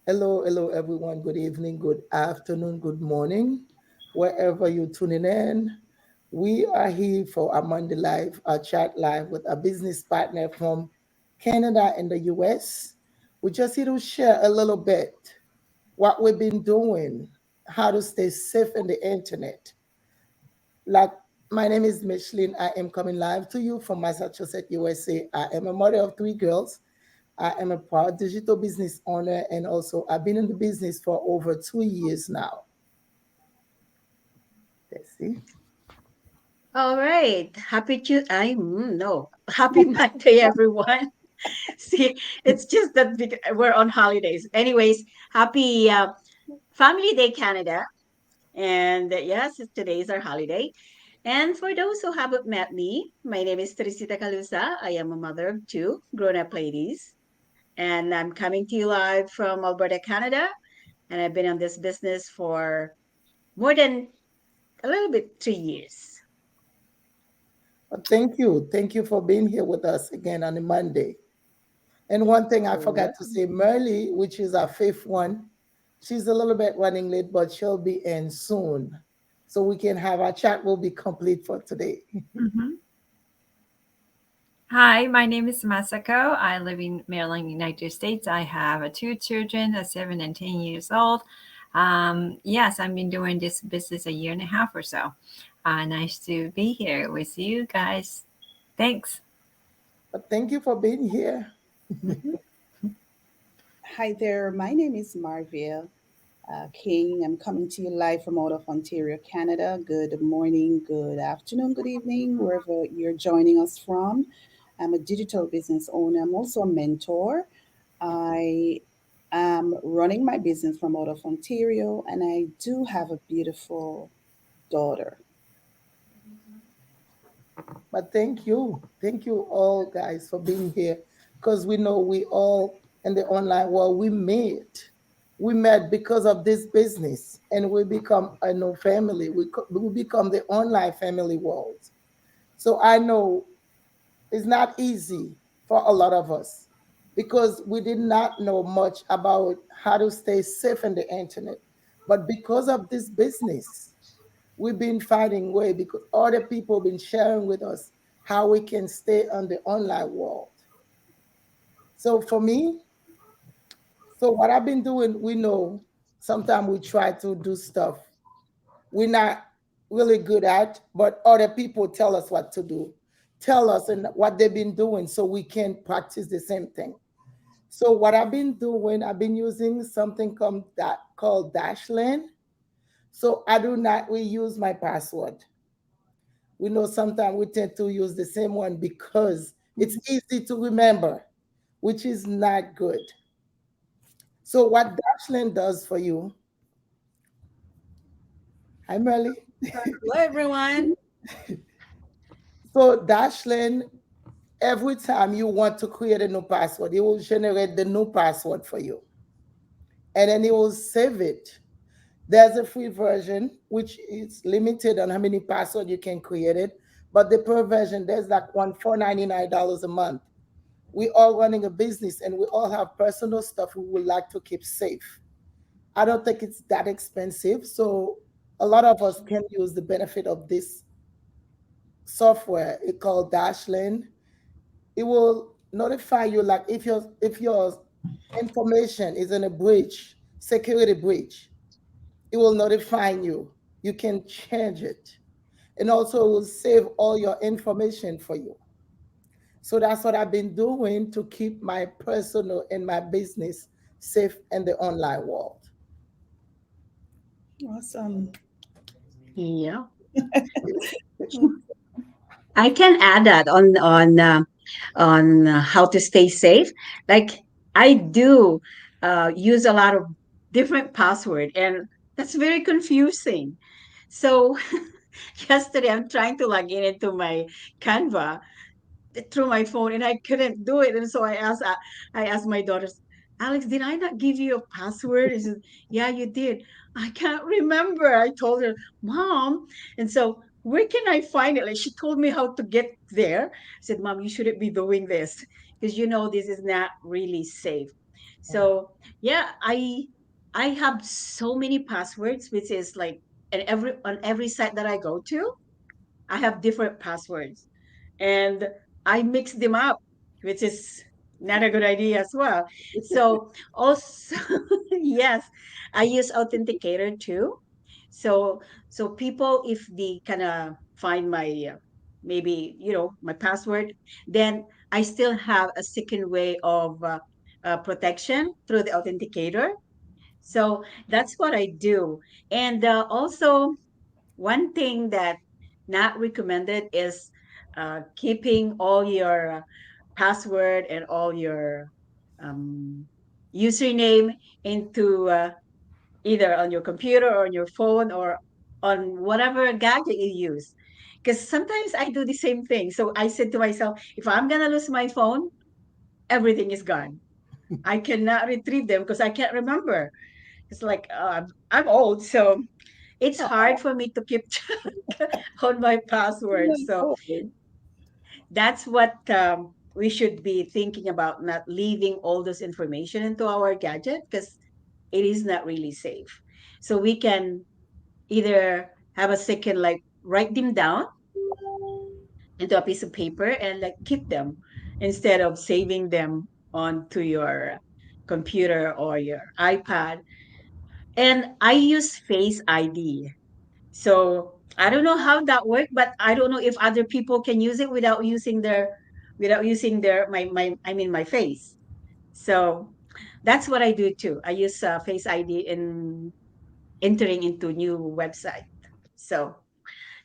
Hello, hello, everyone. Good evening, good afternoon, good morning, wherever you're tuning in. We are here for a Monday Live, a chat live with a business partner from Canada and the US. We're just here to share a little bit what we've been doing, how to stay safe in the internet. Like, my name is Micheline. I am coming live to you from Massachusetts, USA. I am a mother of three girls. I am a proud digital business owner, and also I've been in the business for over 2 years now. Let's see. All right. Happy Tuesday. No. Happy Monday, everyone. See, it's just that we're on holidays. Anyways, happy Family Day, Canada. And yes, today is our holiday. And for those who haven't met me, my name is Teresita Calusa. I am a mother of two grown up ladies. And I'm coming to you live from Alberta, Canada. And I've been on this business for more than a little bit 3 years. But thank you. Thank you for being here with us again on a Monday. And one thing I You're forgot to welcome. say, Merly, which is our fifth one, she's a little bit running late, but she'll be in soon. So we can have our chat will be complete for today. Mhm. Hi, my name is Masako. I live in Maryland, United States. I have two children, 7 and 10 years old. Yes, I've been doing this business a year and a half or so. Nice to be here with you guys. Thanks. But thank you for being here. Mhm. Hi there, my name is Marvia King. I'm coming to you live from out of Ontario, Canada. Good morning, good afternoon, good evening, wherever you're joining us from. I'm a digital business owner. I'm also a mentor. I am running my business from out of Ontario, and I do have a beautiful daughter. But thank you. Thank you all guys for being here. Because we know we all in the online world we met. We met because of this business and we become a new family. We become the online family world. So I know it's not easy for a lot of us because we did not know much about how to stay safe in the internet. But because of this business, we've been finding way because other people been sharing with us how we can stay on the online world. So for me, so what I've been doing, we know sometimes we try to do stuff we're not really good at, but other people tell us what to do, tell us and what they've been doing so we can practice the same thing. So what I've been doing, I've been using something called Dashlane. So I do not reuse my password. We know sometimes we tend to use the same one because it's Mhm. easy to remember, which is not good. So what Dashlane does for you, hi Merly. Hello, everyone. So Dashlane, every time you want to create a new password, it will generate the new password for you. And then it will save it. There's a free version, which is limited on how many passwords you can create it. But the pro version, there's like one $499 a month. We all running a business and we all have personal stuff we would like to keep safe. I don't think it's that expensive. So a lot of us can use the benefit of this software. It called Dashlane. It will notify you like if your information is in a breach, security breach, it will notify you. You can change it. And also it will save all your information for you. So that's what I've been doing to keep my personal and my business safe in the online world. Awesome. Yeah. I can add that on how to stay safe. Like I do use a lot of different password, and that's very confusing. So yesterday, I'm trying to log in into my Canva through my phone, and I couldn't do it. And so I asked my daughters, Alex, did I not give you a password? She said, yeah, you did. I can't remember. I told her, Mom. And so where can I find it? Like she told me how to get there. I said, Mom, you shouldn't be doing this because you know this is not really safe. So yeah, I have so many passwords, which is like, and every on every site that I go to, I have different passwords, and I mix them up, which is not a good idea as well. So also, yes, I use Authenticator too. So people, if they kind of find my maybe my password, then I still have a second way of protection through the Authenticator. So that's what I do, and also one thing that not recommended is keeping all your password and all your um, username into either on your computer or on your phone or on whatever gadget you use. Because sometimes I do the same thing. So I said to myself, if I'm going to lose my phone, everything is gone. I cannot retrieve them because I can't remember. It's like I'm old, so it's hard for me to keep track on my password. So Oh, that's what we should be thinking about, not leaving all this information into our gadget because it is not really safe. So we can either have a second, like write them down into a piece of paper and like keep them instead of saving them onto your computer or your iPad. And I use Face ID. So I don't know how that worked, but I don't know if other people can use it without using their my I mean my face. So that's what I do too. I use Face ID in entering into new website. So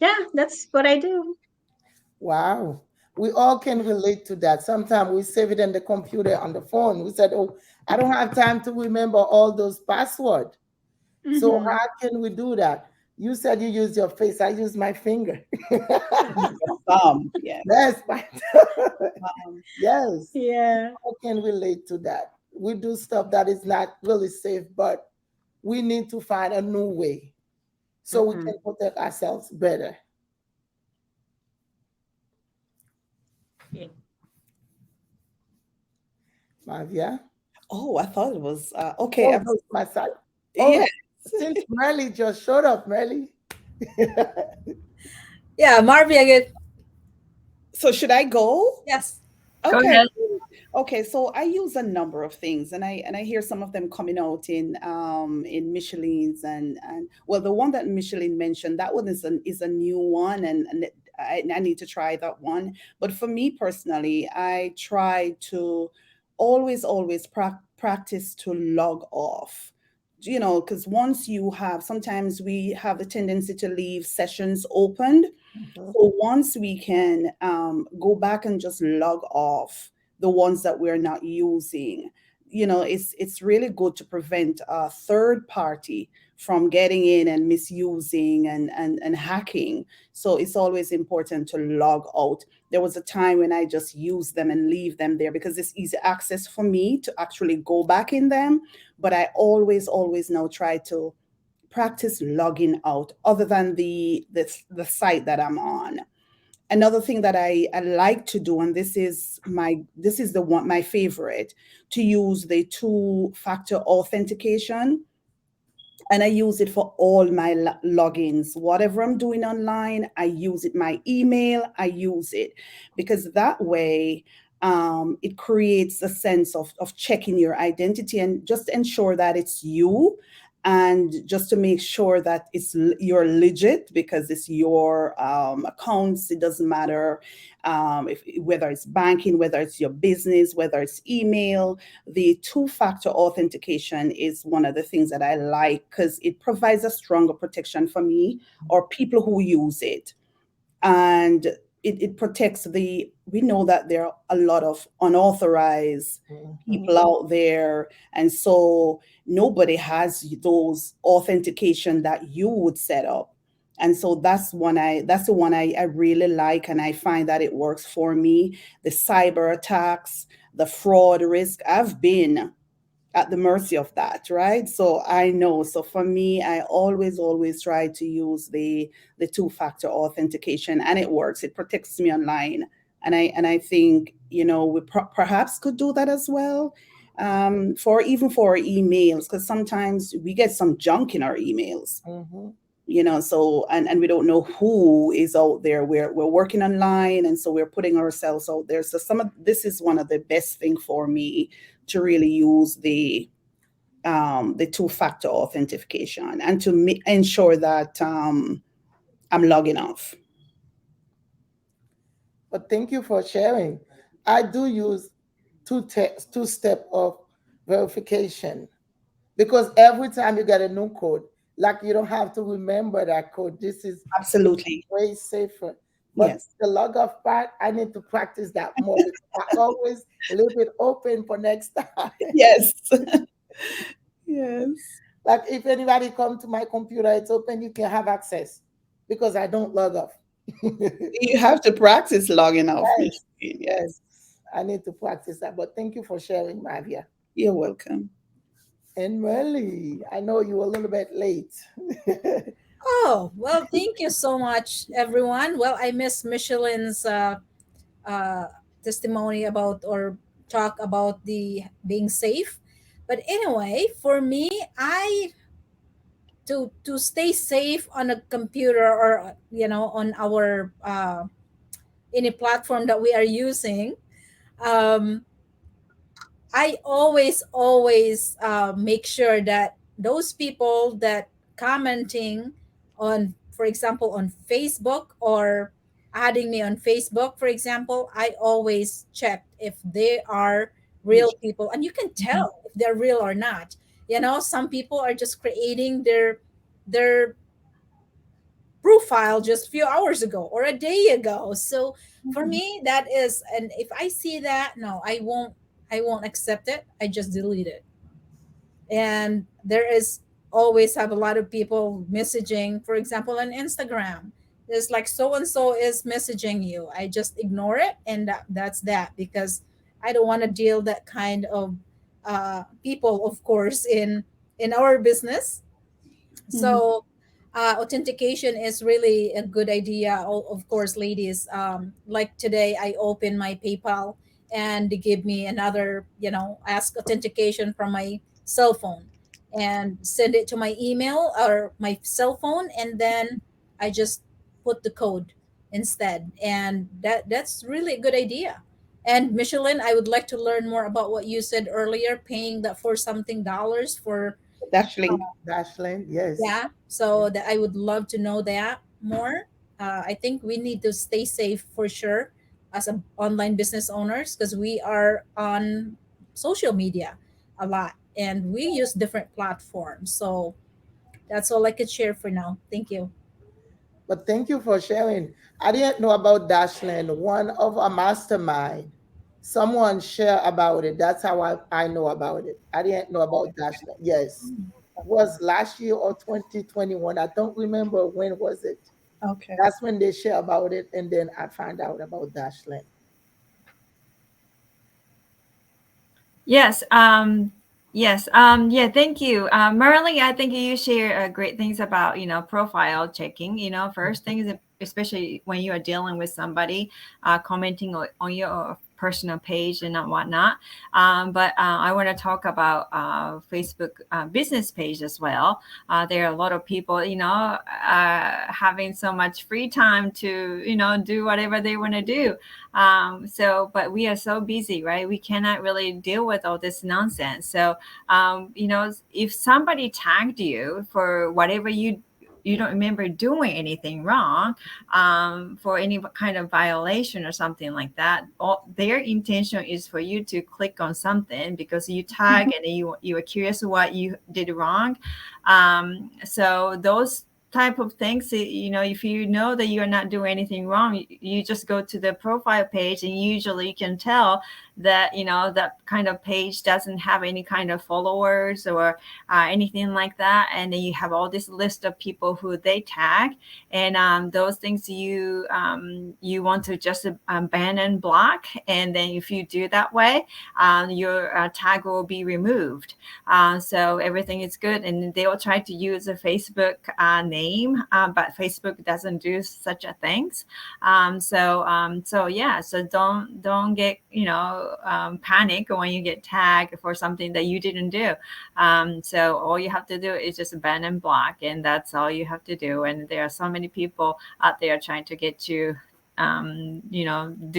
yeah, that's what I do. Wow. We all can relate to that. Sometimes we save it in the computer on the phone. We said, oh, I don't have time to remember all those passwords. So Hmm. how can we do that? You said you use your face. I use my finger. yeah. Yes, my Um, yes. Yeah. All can relate to that. We do stuff that is not really safe, but we need to find a new way so we Hmm. can protect ourselves better. Yeah. Mavia. oh, I thought it was okay. Oh, no, it's my side. Oh, Yeah. since Melly just showed up, Melly. Yeah, Marvy, I get So should I go? yes. Go Okay. ahead. Okay, so I use a number of things, and I hear some of them coming out in Michelin's and well, the one that Michelin mentioned, that one is a new one, and I need to try that one. But for me personally, I try to always practice to log off. Because once you have, sometimes we have the tendency to leave sessions opened. Mhm. So once we can go back and just log off the ones that we're not using, it's really good to prevent a third party from getting in and misusing and hacking. So it's always important to log out. There was a time when I just used them and leave them there because it's easy access for me to actually go back in them. But I always now try to practice logging out other than the site that I'm on. Another thing that I like to do, and this is the one my favorite, to use the two-factor authentication. And I use it for all my logins. Whatever I'm doing online, I use it. My email, I use it because that way it creates a sense of checking your identity and just ensure that it's you, and just to make sure that you're legit because it's your accounts. It doesn't matter if whether it's banking, whether it's your business, whether it's email. The two-factor authentication is one of the things that I like because it provides a stronger protection for me or people who use it. And it protects we know that there are a lot of unauthorized Mhm. people out there, and so nobody has those authentication that you would set up. And so that's the one I really like, and I find that it works for me. The cyber attacks, the fraud risk, I've been at the mercy of that, right? So I know. So for me, I always try to use the two-factor authentication, and it works. It protects me online, and I think we perhaps could do that as well. for our emails, because sometimes we get some junk in our emails, Mhm. so and we don't know who is out there. We're working online, and so we're putting ourselves out there. So this is one of the best thing for me, to really use the two-factor authentication, and to ensure that I'm logging off. But thank you for sharing. I do use two-step of verification because every time you get a new code, like you don't have to remember that code. This is Absolutely. way safer. But Yes. the log off part, I need to practice that more because I always leave it open for next time. Yes. Yes. Like if anybody come to my computer, it's open, you can have access because I don't log off. You have to practice logging off, Yes, Micheline. yes. Yes. I need to practice that. But thank you for sharing, Mavia. You're welcome. And Merly, I know you were a little bit late. Oh, well, thank you so much, everyone. Well, I miss Michelin's uh, testimony about or talk about the being safe. But anyway, for me, I to stay safe on a computer, or on our any platform that we are using. Um, I always make sure that those people that commenting on, for example, on Facebook, or adding me on Facebook, for example, I always check if they are real people, and you can tell if they're real or not. Some people are just creating their profile just a few hours ago or a day ago. So for Mhm. me, that is, and if I see that, no, I won't accept it. I just delete it. And there is always have a lot of people messaging, for example, on Instagram. There's like so and so is messaging you. I just ignore it, and that's that, because I don't want to deal that kind of people, of course, in our business. Mhm. So authentication is really a good idea. Of course, ladies, like today I open my PayPal, and they give me another, ask authentication from my cell phone, and send it to my email or my cell phone, and then I just put the code instead. And that's really a good idea. And Michelin, I would like to learn more about what you said earlier, paying that for something dollars for. Dashlink. Dashlane, yes. Yeah, Yeah. so that I would love to know that more. I think we need to stay safe for sure as a online business owners, because we are on social media a lot, and we use different platforms. So that's all I could share for now. Thank you. But thank you for sharing. I didn't know about Dashland. One of a mastermind, someone share about it. That's how I know about it. I didn't know about Dashland. Yes. It was last year or 2021. I don't remember when was it. Okay. That's when they share about it, and then I found out about Dashland. Yes. Yes. Yeah. Thank you, Merly. I think you share great things about profile checking. First thing is, especially when you are dealing with somebody commenting on your personal page and whatnot. But I want to talk about Facebook business page as well. There are a lot of people, having so much free time to do whatever they want to do. But we are so busy, right? We cannot really deal with all this nonsense. So, if somebody tagged you for whatever you don't remember doing anything wrong, for any kind of violation or something like that, their intention is for you to click on something because you tag and you were curious what you did wrong. So those type of things, if you know that you're not doing anything wrong, you just go to the profile page, and usually you can tell that that kind of page doesn't have any kind of followers or anything like that, and then you have all this list of people who they tag, and those things you want to just ban and block. And then if you do that way, your tag will be removed. So everything is good, and they will try to use a Facebook name name, but Facebook doesn't do such a things. So yeah, so don't get panic when you get tagged for something that you didn't do. So all you have to do is just ban and block, and that's all you have to do. And there are so many people out there trying to get you,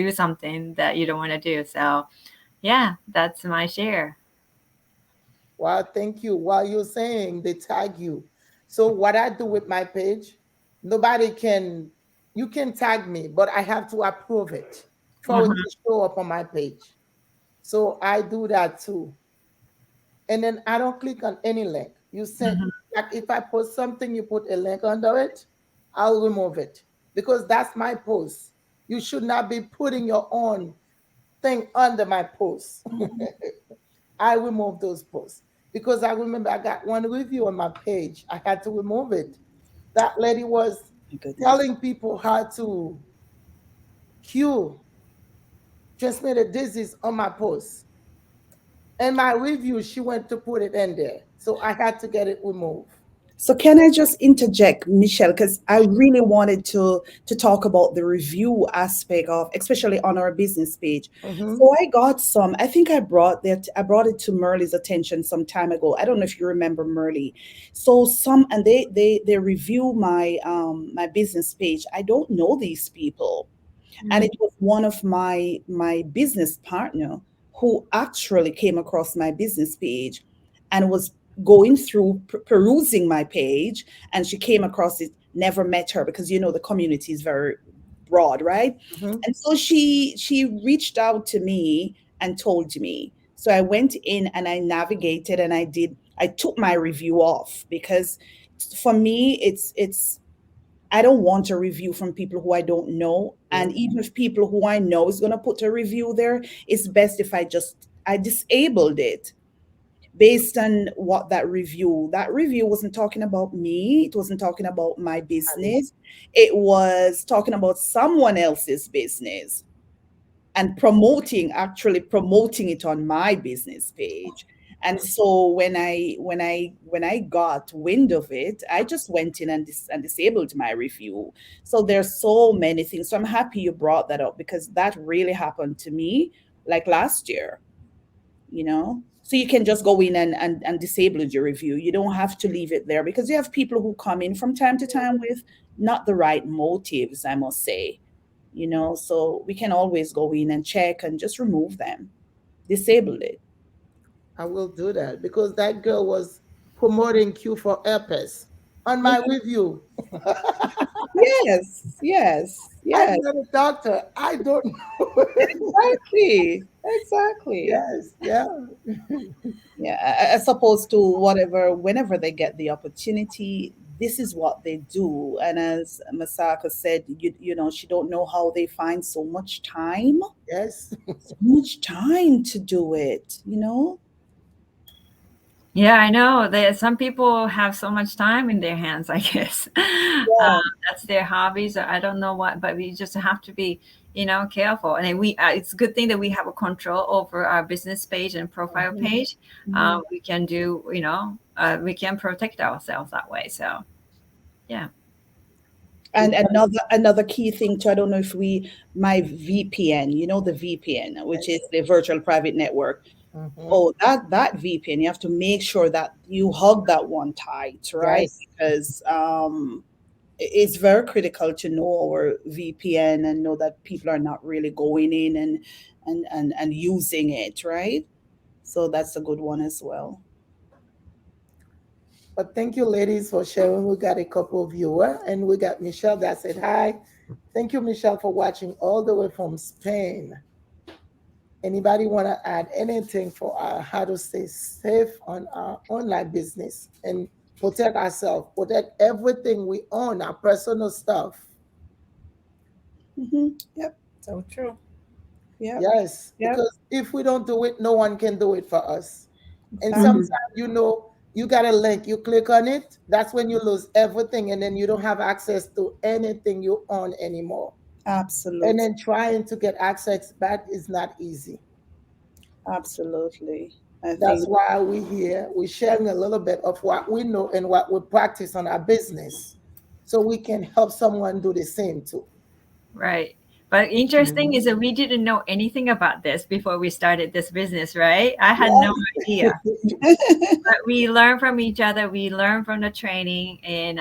do something that you don't want to do. So yeah, that's my share. Well, thank you. While you're saying they tag you. So what I do with my page, nobody can, you can tag me, but I have to approve it for it Mhm. to show up on my page. So I do that too. And then I don't click on any link. You send, Mhm. like if I post something, you put a link under it, I'll remove it because that's my post. You should not be putting your own thing under my post. I remove those posts because I remember I got one review on my page. I had to remove it. That lady was My goodness. telling people how to cure transmitted disease on my post. And my review, she went to put it in there. So I had to get it removed. So can I just interject, Michelle, because I really wanted to talk about the review aspect of, especially on our business page. Hmm. So I got some. I think I brought it to Merle's attention some time ago. I don't know if you remember Merle. So some, and they review my business page. I don't know these people, and it was one of my business partner who actually came across my business page and was going through perusing my page, and she came across it. Never met her because the community is very broad, right? Hmm. And so she reached out to me and told me. So I went in and I navigated and I took my review off because for me it's I don't want a review from people who I don't know. And even if people who I know is going to put a review there, it's best if I disabled it based on what that review wasn't talking about me. It wasn't talking about my business. It was talking about someone else's business and actually promoting it on my business page. And so when I got wind of it, I just went in and disabled my review. So there's so many things. So I'm happy you brought that up because that really happened to me like last year. So you can just go in and disable your review. You don't have to leave it there because you have people who come in from time to time with not the right motives, I must say. So we can always go in and check and just remove them, disable it. I will do that because that girl was promoting Q for herpes on my Yeah. review. Yes, yes, I'm yes, not a doctor. I don't know. exactly, exactly. Yes, yeah. Yeah, as opposed to whenever they get the opportunity, this is what they do. And as Masaka said, she don't know how they find Yes. so much time to do it. Yeah, I know. Some people have so much time in their hands, I guess. Yeah. That's their hobbies. Or I don't know what, but we just have to be, careful. And then it's a good thing that we have a control over our business page and profile Mhm. page. Mhm. We can do, we can protect ourselves that way. So, yeah. And another key thing too, I don't know if my VPN, the VPN, which is Yes. the virtual private network. Mhm. Oh, that VPN, you have to make sure that you hug that one tight, right? Yes. Because it's very critical to know our VPN and know that people are not really going in and using it, right? So that's a good one as well. But thank you, ladies, for sharing. We got a couple of viewers, and we got Michelle that said hi. Thank you, Michelle, for watching all the way from Spain. Anybody want to add anything for how to stay safe on our online business and protect ourselves, protect everything we own, our personal stuff? Yep, So true. yep, Yes, yep, because if we don't do it, no one can do it for us. And exactly. sometimes, Mhm. you got a link, you click on it, that's when you lose everything, and then you don't have access to anything you own anymore. And Absolutely, then trying to get access back is not easy. absolutely. I That's think why we're here. We're sharing a little bit of what we know and what we practice on our business. so we can help someone do the same too. Right. But interesting is that we didn't know anything about this before we started this business, right? I had no idea. But we learn from each other. We learn from the training, and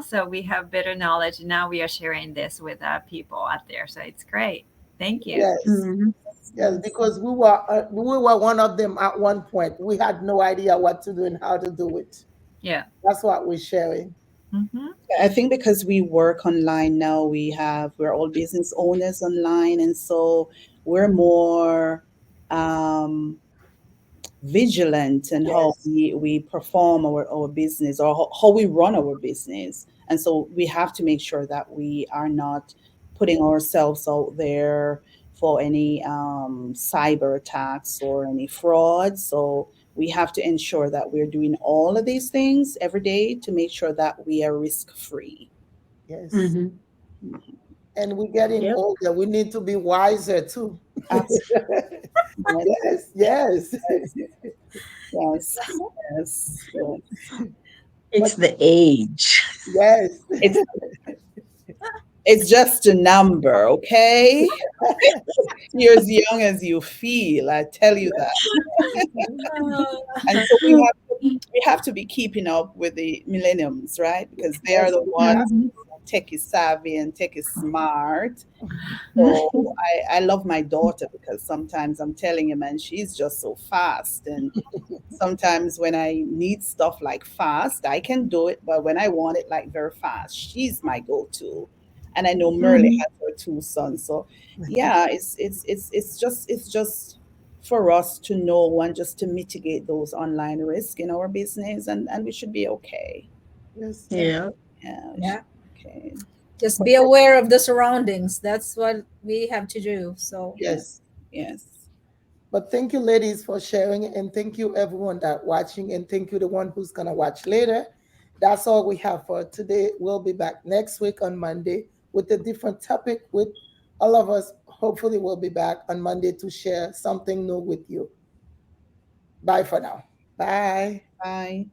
so we have better knowledge. And now we are sharing this with people out there. So it's great. Thank you. Yes, Mhm. yes, because we were one of them at one point. We had no idea what to do and how to do it. Yeah. That's what we're sharing. Hmm. I think because we work online now, we're all business owners online, and so we're more vigilant in how Yes, we perform our business, or how we run our business. And so we have to make sure that we are not putting ourselves out there for any cyber attacks or any fraud. So we have to ensure that we're doing all of these things every day to make sure that we are risk free. yes. Mhm. And we're getting Yep. older. We need to be wiser too. Absolutely. Yes, yes. Yes, yes, yes. It's But the age. yes, It's it's just a number, okay? You're as young as you feel. I tell you that. And so we have to be keeping up with the millenniums, right? Because they are yes, the we ones have. Mhm. who tech is savvy and tech is smart. So I love my daughter because sometimes I'm telling him and she's just so fast. And sometimes when I need stuff like fast, I can do it. But when I want it like very fast, she's my go-to. And I know Merle Mhm. has her two sons. So yeah, it's just for us to know and just to mitigate those online risks in our business, and we should be okay. Yes, Yeah. Yeah, we should Yeah. be okay. Just be aware of the surroundings. That's what we have to do. So, Yes, yes. yes. But thank you, ladies, for sharing, and thank you, everyone that watching, and thank you, the one who's gonna watch later. That's all we have for today. We'll be back next week on Monday with a different topic. With all of us, hopefully, we'll be back on Monday to share something new with you. Bye for now. Bye. Bye.